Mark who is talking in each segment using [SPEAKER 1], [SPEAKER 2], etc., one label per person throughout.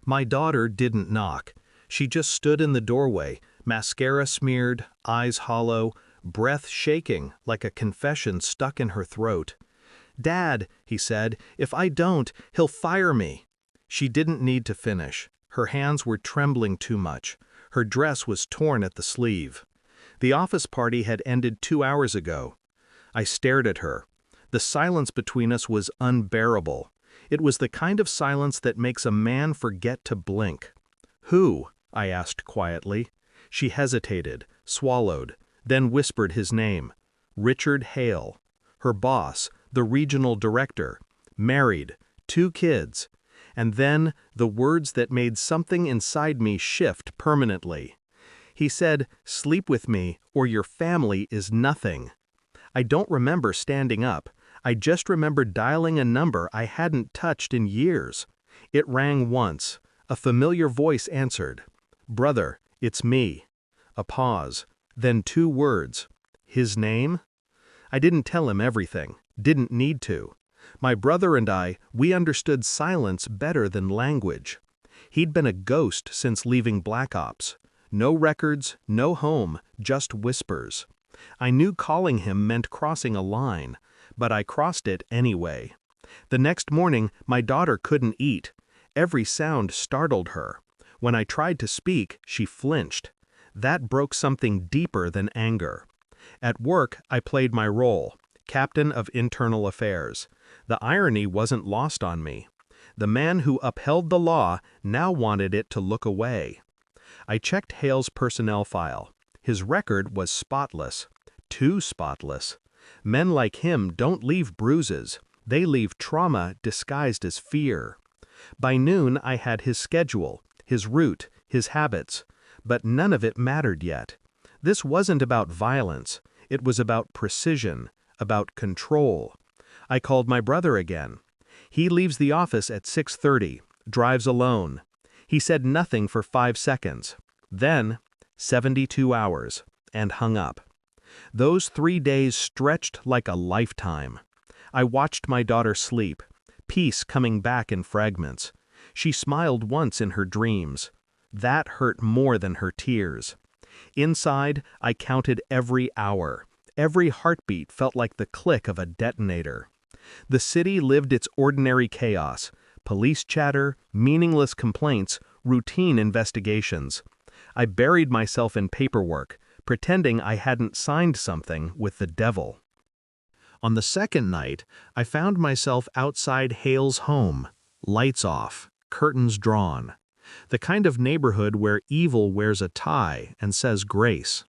[SPEAKER 1] My daughter didn't knock. She just stood in the doorway, mascara smeared, eyes hollow, breath shaking like a confession stuck in her throat. "Dad," he said, "if I don't, he'll fire me." She didn't need to finish. Her hands were trembling too much. Her dress was torn at the sleeve. The office party had ended 2 hours ago. I stared at her. The silence between us was unbearable. It was the kind of silence that makes a man forget to blink. "Who?" I asked quietly. She hesitated, swallowed, then whispered his name. Richard Hale. Her boss, the regional director. Married, 2 kids. And then the words that made something inside me shift permanently. He said, "Sleep with me, or your family is nothing." I don't remember standing up. I just remember dialing a number I hadn't touched in years. It rang once. A familiar voice answered. "Brother, it's me." A pause. Then 2 words. His name? I didn't tell him everything. Didn't need to. My brother and we understood silence better than language. He'd been a ghost since leaving Black Ops. No records, no home, just whispers. I knew calling him meant crossing a line, but I crossed it anyway. The next morning, my daughter couldn't eat. Every sound startled her. When I tried to speak, she flinched. That broke something deeper than anger. At work, I played my role, captain of internal affairs. The irony wasn't lost on me. The man who upheld the law now wanted it to look away. I checked Hale's personnel file. His record was spotless. Too spotless. Men like him don't leave bruises. They leave trauma disguised as fear. By noon, I had his schedule, his route, his habits. But none of it mattered yet. This wasn't about violence. It was about precision, about control. I called my brother again. He leaves the office at 6:30, drives alone. He said nothing for 5 seconds. Then, 72 hours, and hung up. Those 3 days stretched like a lifetime. I watched my daughter sleep, peace coming back in fragments. She smiled once in her dreams. That hurt more than her tears. Inside, I counted every hour. Every heartbeat felt like the click of a detonator. The city lived its ordinary chaos. Police chatter, meaningless complaints, routine investigations. I buried myself in paperwork, pretending I hadn't signed something with the devil. On the second night, I found myself outside Hale's home. Lights off, curtains drawn. The kind of neighborhood where evil wears a tie and says grace.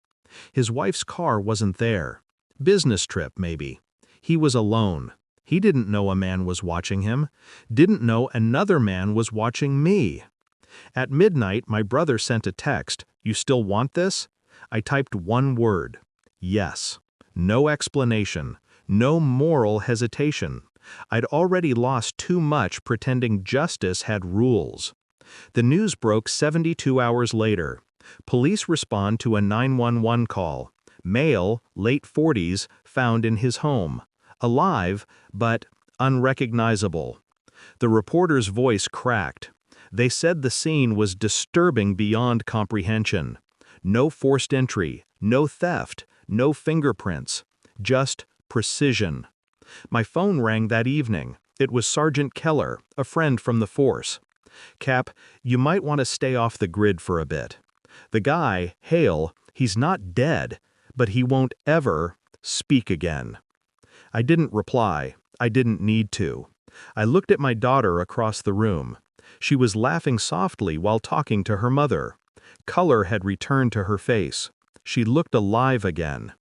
[SPEAKER 1] His wife's car wasn't there. Business trip, maybe. He was alone. He didn't know a man was watching him. Didn't know another man was watching me. At midnight, my brother sent a text. "You still want this?" I typed 1 word. Yes. No explanation. No moral hesitation. I'd already lost too much pretending justice had rules. The news broke 72 hours later. Police respond to a 911 call. Male, late 40s, found in his home. Alive, but unrecognizable. The reporter's voice cracked. They said the scene was disturbing beyond comprehension. No forced entry, no theft, no fingerprints. Just precision. My phone rang that evening. It was Sergeant Keller, a friend from the force. "Cap, you might want to stay off the grid for a bit. The guy, Hale, he's not dead, but he won't ever speak again." I didn't reply. I didn't need to. I looked at my daughter across the room. She was laughing softly while talking to her mother. Color had returned to her face. She looked alive again.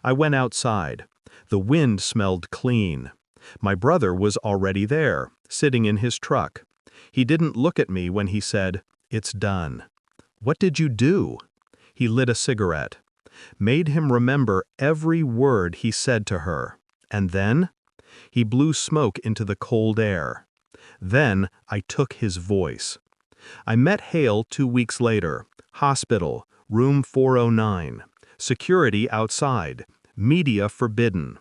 [SPEAKER 1] I went outside. The wind smelled clean. My brother was already there, sitting in his truck. He didn't look at me when he said, "It's done." "What did you do?" He lit a cigarette. Made him remember every word he said to her. And then? He blew smoke into the cold air. Then I took his voice. I met Hale 2 weeks later. Hospital, room 409. Security outside. Media forbidden.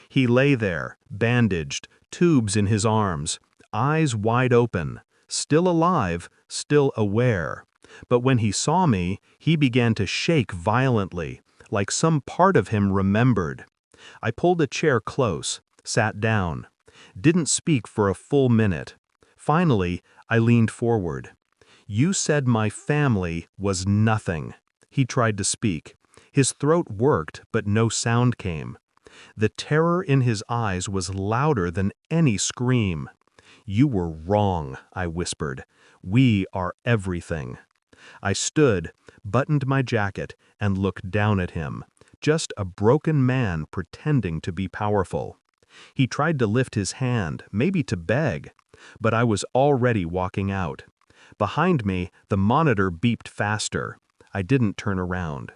[SPEAKER 1] He lay there, bandaged, tubes in his arms, eyes wide open, still alive, still aware. But when he saw me, he began to shake violently, like some part of him remembered. I pulled a chair close, sat down. Didn't speak for a full minute. Finally, I leaned forward. "You said my family was nothing." He tried to speak. His throat worked, but no sound came. The terror in his eyes was louder than any scream. "You were wrong," I whispered. "We are everything." I stood, buttoned my jacket, and looked down at him, just a broken man pretending to be powerful. He tried to lift his hand, maybe to beg, but I was already walking out. Behind me, the monitor beeped faster. I didn't turn around.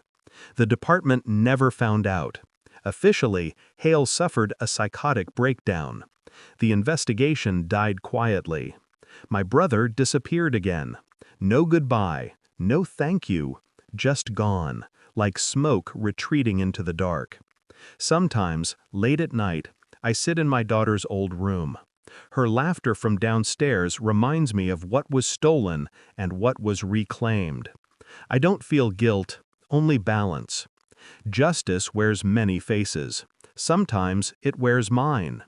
[SPEAKER 1] The department never found out. Officially, Hale suffered a psychotic breakdown. The investigation died quietly. My brother disappeared again. No goodbye, no thank you, just gone, like smoke retreating into the dark. Sometimes, late at night, I sit in my daughter's old room. Her laughter from downstairs reminds me of what was stolen and what was reclaimed. I don't feel guilt, only balance. Justice wears many faces. Sometimes it wears mine.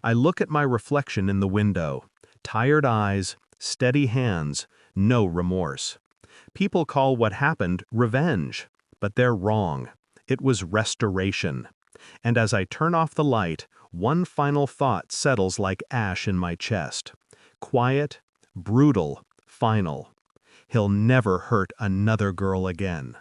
[SPEAKER 1] I look at my reflection in the window. Tired eyes, steady hands, no remorse. People call what happened revenge, but they're wrong. It was restoration. And as I turn off the light, one final thought settles like ash in my chest. Quiet, brutal, final. He'll never hurt another girl again.